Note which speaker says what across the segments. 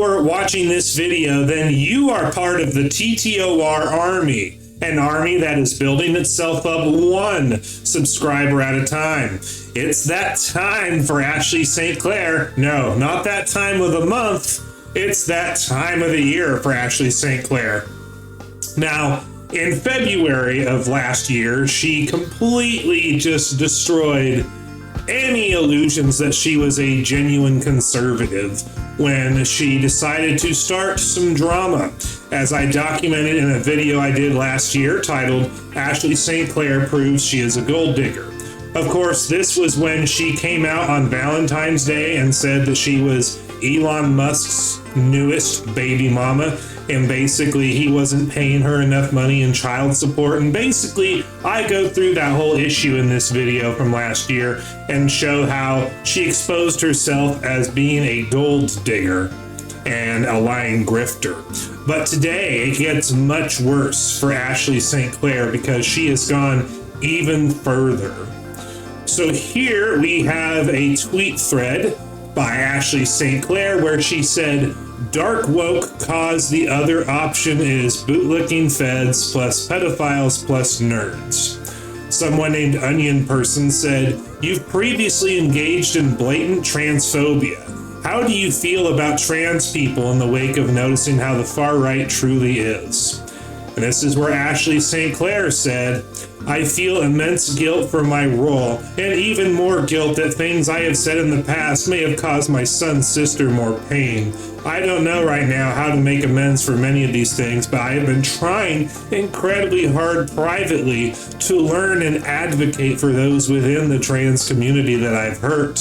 Speaker 1: you're watching this video, then you are part of the TTOR army, an army that is building itself up one subscriber at a time. It's that time for Ashley St. Clair. No, not that time of the month. It's that time of the year for Ashley St. Clair. Now, in February of last year, she completely just destroyed any illusions that she was a genuine conservative when she decided to start some drama, as I documented in a video I did last year titled Ashley St. Clair Proves She is a Gold Digger. Of course, this was when she came out on Valentine's Day and said that she was Elon Musk's newest baby mama, and basically he wasn't paying her enough money in child support. And basically I go through that whole issue in this video from last year and show how she exposed herself as being a gold digger and a lying grifter. But today it gets much worse for Ashley St. Clair because she has gone even further. So here we have a tweet thread by Ashley St. Clair where she said, "Dark woke cause the other option is bootlicking feds plus pedophiles plus nerds." Someone named Onion Person said, "You've previously engaged in blatant transphobia. How do you feel about trans people in the wake of noticing how the far right truly is?" And this is where Ashley St. Clair said, "I feel immense guilt for my role, and even more guilt that things I have said in the past may have caused my son's sister more pain. I don't know right now how to make amends for many of these things, but I have been trying incredibly hard privately to learn and advocate for those within the trans community that I've hurt.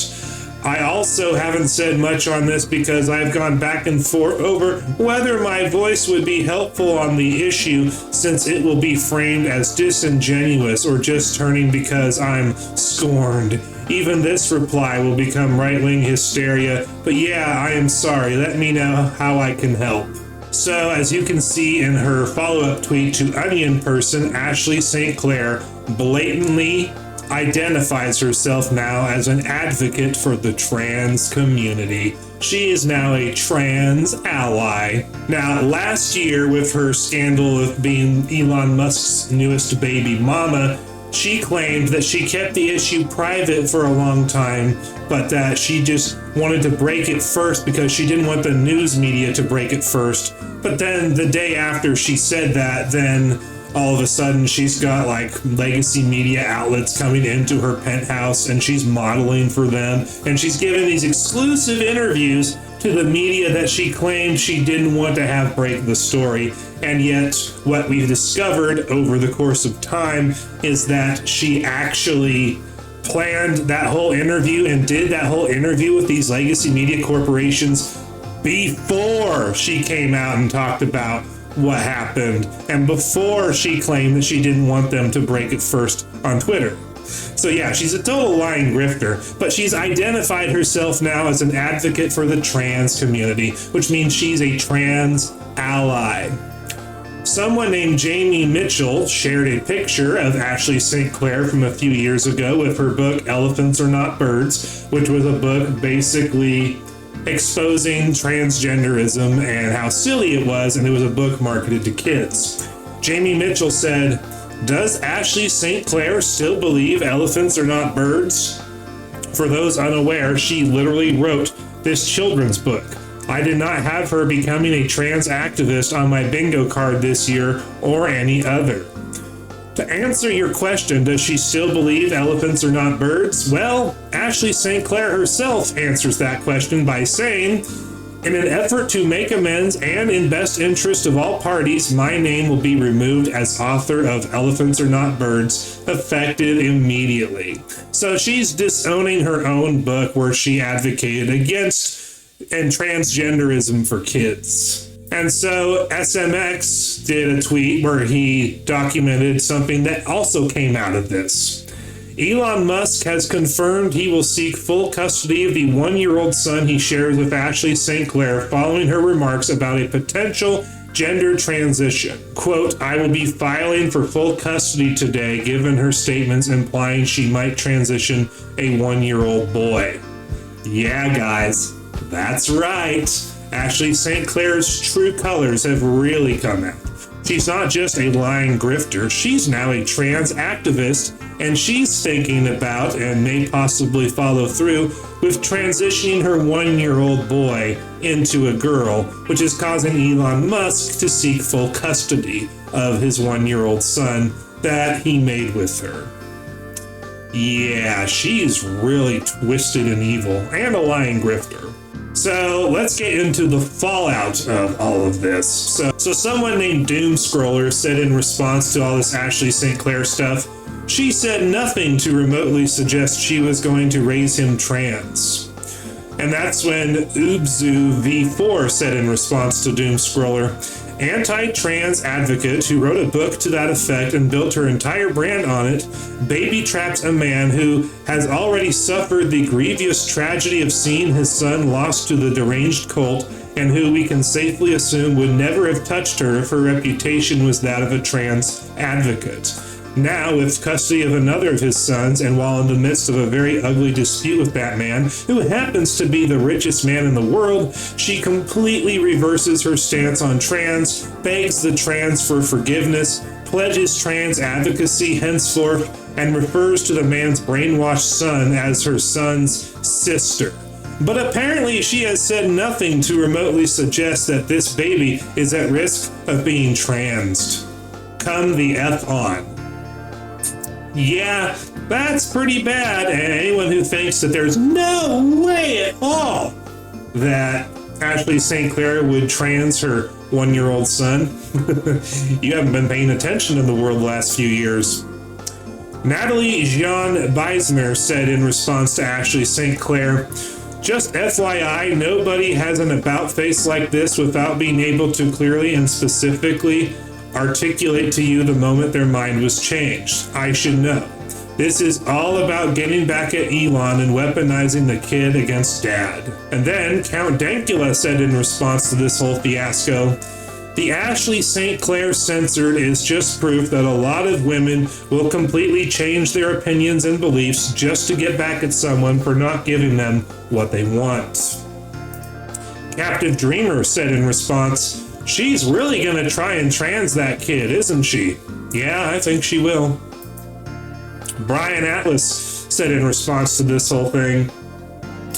Speaker 1: I also haven't said much on this because I've gone back and forth over whether my voice would be helpful on the issue, since it will be framed as disingenuous or just turning because I'm scorned. Even this reply will become right-wing hysteria, but yeah, I am sorry. Let me know how I can help." So as you can see in her follow-up tweet to Onion Person, Ashley St. Clair blatantly identifies herself now as an advocate for the trans community. She is now a trans ally. Now, last year with her scandal of being Elon Musk's newest baby mama, she claimed that she kept the issue private for a long time, but that she just wanted to break it first because she didn't want the news media to break it first. But then the day after she said that, then all of a sudden she's got like legacy media outlets coming into her penthouse and she's modeling for them, and she's giving these exclusive interviews to the media that she claimed she didn't want to have break the story. And yet what we've discovered over the course of time is that she actually planned that whole interview and did that whole interview with these legacy media corporations before she came out and talked about what happened, and before she claimed that she didn't want them to break it first on Twitter. So yeah, she's a total lying grifter, but she's identified herself now as an advocate for the trans community, which means she's a trans ally. Someone named Jamie Mitchell shared a picture of Ashley St. Clair from a few years ago with her book Elephants Are Not Birds, which was a book basically exposing transgenderism and how silly it was, and it was a book marketed to kids. Jamie Mitchell said, "Does Ashley St. Clair still believe elephants are not birds?" For those unaware, she literally wrote this children's book. I did not have her becoming a trans activist on my bingo card this year or any other. To answer your question, does she still believe elephants are not birds? Well, Ashley St. Clair herself answers that question by saying, "In an effort to make amends and in best interest of all parties, my name will be removed as author of Elephants Are Not Birds, effective immediately." So she's disowning her own book where she advocated against and transgenderism for kids. And so SMX did a tweet where he documented something that also came out of this. Elon Musk has confirmed he will seek full custody of the 1-year-old son he shares with Ashley St. Clair following her remarks about a potential gender transition. Quote, "I will be filing for full custody today, given her statements implying she might transition a 1-year-old boy." Yeah, guys, that's right. Ashley St. Clair's true colors have really come out. She's not just a lying grifter, she's now a trans activist, and she's thinking about, and may possibly follow through, with transitioning her 1-year-old boy into a girl, which is causing Elon Musk to seek full custody of his 1-year-old son that he made with her. Yeah, she's really twisted and evil, and a lying grifter. So let's get into the fallout of all of this. So someone named Doomscroller said in response to all this Ashley St. Clair stuff, she said nothing to remotely suggest she was going to raise him trans. And that's when Ubzu V4 said in response to Doomscroller, anti-trans advocate who wrote a book to that effect and built her entire brand on it, baby-trapped a man who has already suffered the grievous tragedy of seeing his son lost to the deranged cult, and who we can safely assume would never have touched her if her reputation was that of a trans advocate. Now, with custody of another of his sons, and while in the midst of a very ugly dispute with that man, who happens to be the richest man in the world, she completely reverses her stance on trans, begs the trans for forgiveness, pledges trans advocacy henceforth, and refers to the man's brainwashed son as her son's sister. But apparently she has said nothing to remotely suggest that this baby is at risk of being transed. Come the F on. Yeah, that's pretty bad, and anyone who thinks that there's no way at all that Ashley St. Clair would trans her 1-year-old son, you haven't been paying attention in the world the last few years. Natalie Jean Beisner said in response to Ashley St. Clair, just FYI, nobody has an about face like this without being able to clearly and specifically articulate to you the moment their mind was changed. I should know. This is all about getting back at Elon and weaponizing the kid against dad. And then Count Dankula said in response to this whole fiasco, the Ashley St. Clair censored is just proof that a lot of women will completely change their opinions and beliefs just to get back at someone for not giving them what they want. Captive Dreamer said in response, she's really gonna try and trans that kid, isn't she? Yeah, I think she will. Brian Atlas said in response to this whole thing,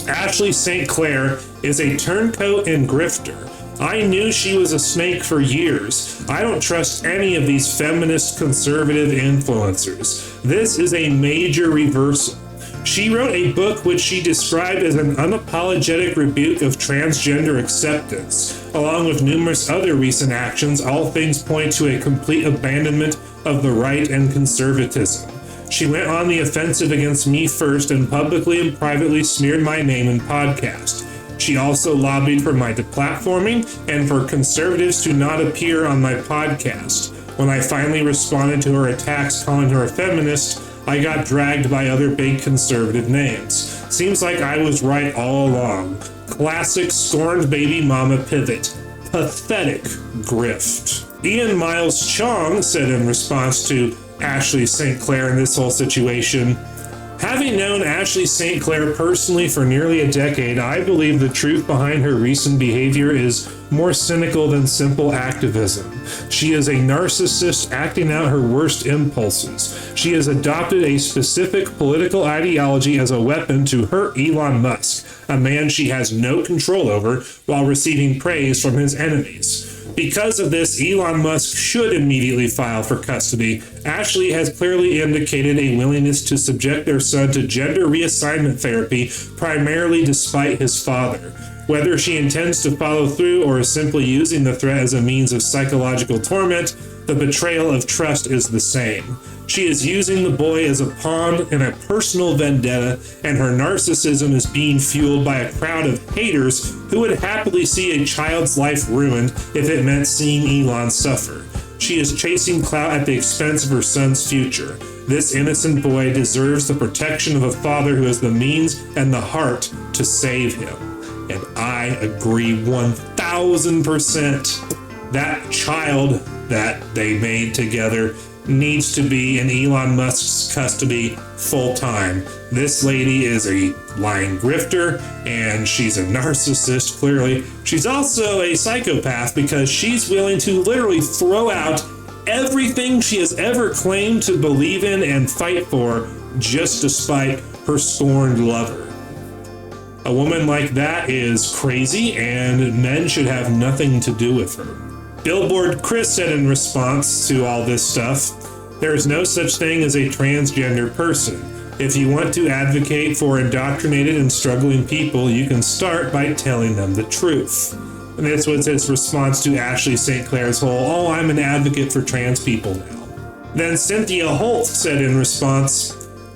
Speaker 1: Ashley St. Clair is a turncoat and grifter. I knew she was a snake for years. I don't trust any of these feminist conservative influencers. This is a major reversal. She wrote a book which she described as an unapologetic rebuke of transgender acceptance. Along with numerous other recent actions, all things point to a complete abandonment of the right and conservatism. She went on the offensive against me first and publicly and privately smeared my name in podcast. She also lobbied for my deplatforming and for conservatives to not appear on my podcast. When I finally responded to her attacks calling her a feminist, I got dragged by other big conservative names. Seems like I was right all along. Classic scorned baby mama pivot. Pathetic grift. Ian Miles Chong said in response to Ashley St. Clair in this whole situation, having known Ashley St. Clair personally for nearly a decade, I believe the truth behind her recent behavior is more cynical than simple activism. She is a narcissist acting out her worst impulses. She has adopted a specific political ideology as a weapon to hurt Elon Musk, a man she has no control over, while receiving praise from his enemies. Because of this, Elon Musk should immediately file for custody. Ashley has clearly indicated a willingness to subject their son to gender reassignment therapy, primarily despite his father. Whether she intends to follow through or is simply using the threat as a means of psychological torment, the betrayal of trust is the same. She is using the boy as a pawn in a personal vendetta, and her narcissism is being fueled by a crowd of haters who would happily see a child's life ruined if it meant seeing Elon suffer. She is chasing clout at the expense of her son's future. This innocent boy deserves the protection of a father who has the means and the heart to save him. And I agree 1000%. That child that they made together needs to be in Elon Musk's custody full-time. This lady is a lying grifter, and she's a narcissist, clearly. She's also a psychopath because she's willing to literally throw out everything she has ever claimed to believe in and fight for just to spite her scorned lover. A woman like that is crazy, and men should have nothing to do with her. Billboard Chris said in response to all this stuff, "There is no such thing as a transgender person. If you want to advocate for indoctrinated and struggling people, you can start by telling them the truth." And this was his response to Ashley St. Clair's whole, "Oh, I'm an advocate for trans people now." Then Cynthia Holt said in response,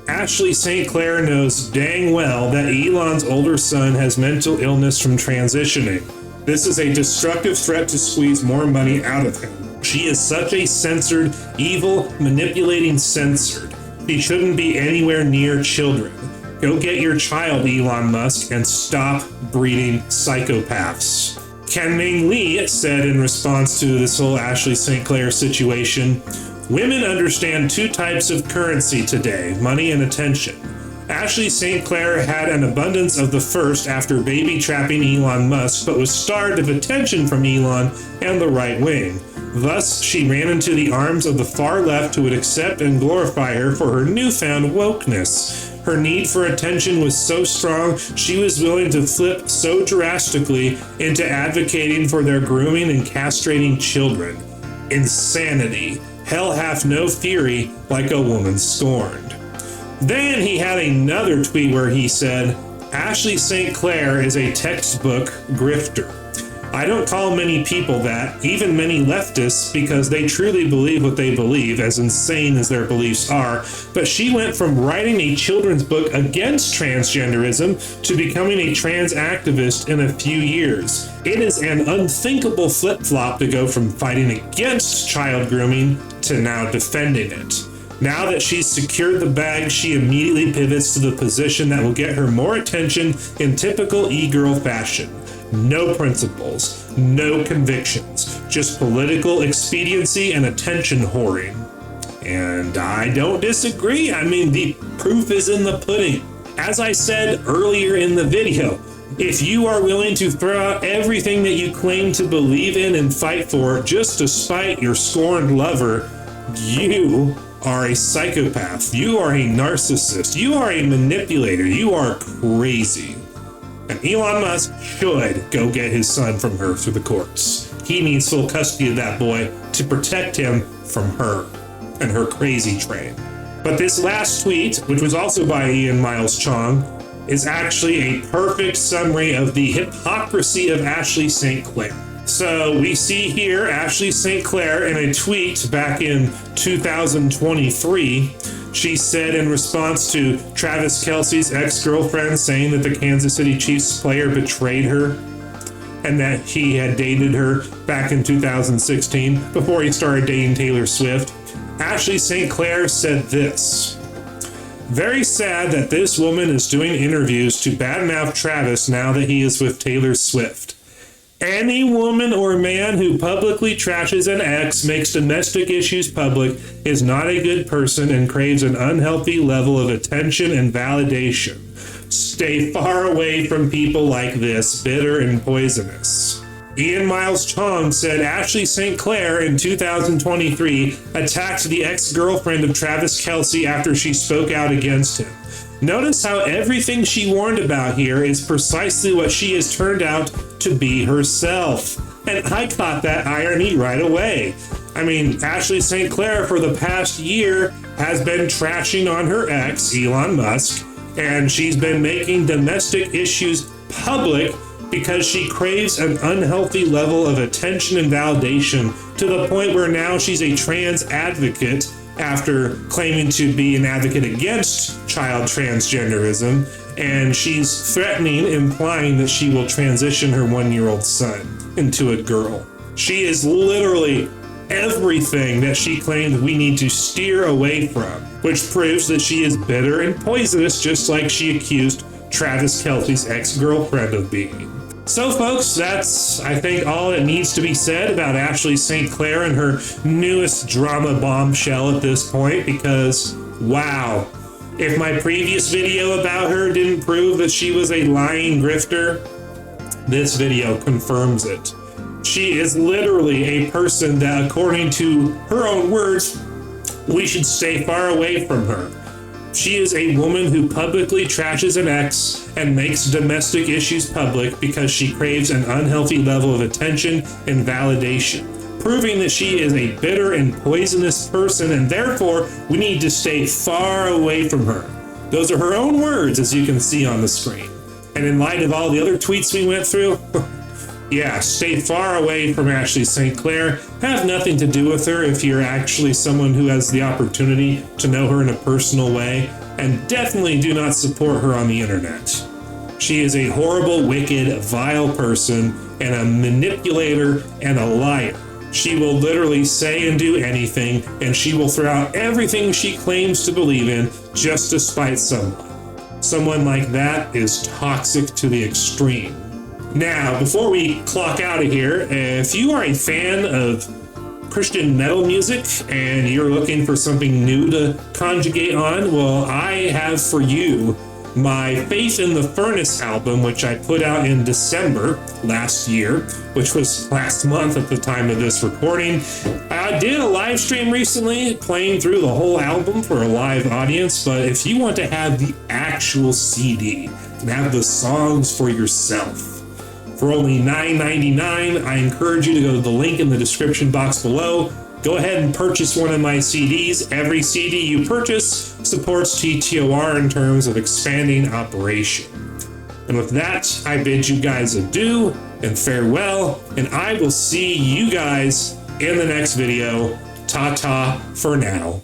Speaker 1: "Ashley St. Clair knows dang well that Elon's older son has mental illness from transitioning. This is a destructive threat to squeeze more money out of him. She is such a censored, evil, manipulating censored. She shouldn't be anywhere near children. Go get your child, Elon Musk, and stop breeding psychopaths." Ken Ming Lee said in response to this whole Ashley St. Clair situation, "Women understand two types of currency today, money and attention. Ashley St. Clair had an abundance of the first after baby trapping Elon Musk, but was starved of attention from Elon and the right wing. Thus, she ran into the arms of the far left who would accept and glorify her for her newfound wokeness. Her need for attention was so strong, she was willing to flip so drastically into advocating for their grooming and castrating children. Insanity. Hell hath no fury like a woman scorned." Then he had another tweet where he said, "Ashley St. Clair is a textbook grifter. I don't call many people that, even many leftists, because they truly believe what they believe, as insane as their beliefs are, but she went from writing a children's book against transgenderism to becoming a trans activist in a few years. It is an unthinkable flip-flop to go from fighting against child grooming to now defending it. Now that she's secured the bag, she immediately pivots to the position that will get her more attention in typical e-girl fashion. No principles, no convictions, just political expediency and attention whoring." And I don't disagree. I mean, the proof is in the pudding. As I said earlier in the video, if you are willing to throw out everything that you claim to believe in and fight for just to spite your scorned lover, you are a psychopath. You are a narcissist. You are a manipulator. You are crazy. And Elon Musk should go get his son from her through the courts. He needs full custody of that boy to protect him from her and her crazy train. But this last tweet, which was also by Ian Miles Chong, is actually a perfect summary of the hypocrisy of Ashley St. Clair. So we see here Ashley St. Clair in a tweet back in 2023. She said in response to Travis Kelce's ex-girlfriend saying that the Kansas City Chiefs player betrayed her and that he had dated her back in 2016 before he started dating Taylor Swift. Ashley St. Clair said this: "Very sad that this woman is doing interviews to badmouth Travis now that he is with Taylor Swift. Any woman or man who publicly trashes an ex, makes domestic issues public, is not a good person and craves an unhealthy level of attention and validation. Stay far away from people like this, bitter and poisonous." Ian Miles Chong said Ashley St. Clair in 2023 attacked the ex-girlfriend of Travis Kelce after she spoke out against him. Notice how everything she warned about here is precisely what she has turned out to be herself. And I caught that irony right away. I mean, Ashley St. Clair for the past year has been trashing on her ex, Elon Musk, and she's been making domestic issues public because she craves an unhealthy level of attention and validation to the point where now she's a trans advocate after claiming to be an advocate against child transgenderism, and she's threatening, implying that she will transition her 1-year-old son into a girl. She is literally everything that she claimed we need to steer away from, which proves that she is bitter and poisonous, just like she accused Travis Kelce's ex-girlfriend of being. So, folks, that's, I think, all that needs to be said about Ashley St. Clair and her newest drama bombshell at this point, because, wow, if my previous video about her didn't prove that she was a lying grifter, this video confirms it. She is literally a person that, according to her own words, we should stay far away from her. She is a woman who publicly trashes an ex and makes domestic issues public because she craves an unhealthy level of attention and validation, proving that she is a bitter and poisonous person, and therefore we need to stay far away from her. Those are her own words, as you can see on the screen. And in light of all the other tweets we went through, yeah, stay far away from Ashley St. Clair. Have nothing to do with her if you're actually someone who has the opportunity to know her in a personal way, and definitely do not support her on the internet. She is a horrible, wicked, vile person, and a manipulator and a liar. She will literally say and do anything, and she will throw out everything she claims to believe in just to spite someone. Someone like that is toxic to the extreme. Now, before we clock out of here, if you are a fan of Christian metal music and you're looking for something new to conjugate on, well, I have for you my Faith in the Furnace album, which I put out in December last year, which was last month at the time of this recording. I did a live stream recently playing through the whole album for a live audience, but if you want to have the actual CD and have the songs for yourself, for only $9.99, I encourage you to go to the link in the description box below. Go ahead and purchase one of my CDs. Every CD you purchase supports TTOR in terms of expanding operation. And with that, I bid you guys adieu and farewell, and I will see you guys in the next video. Ta-ta for now.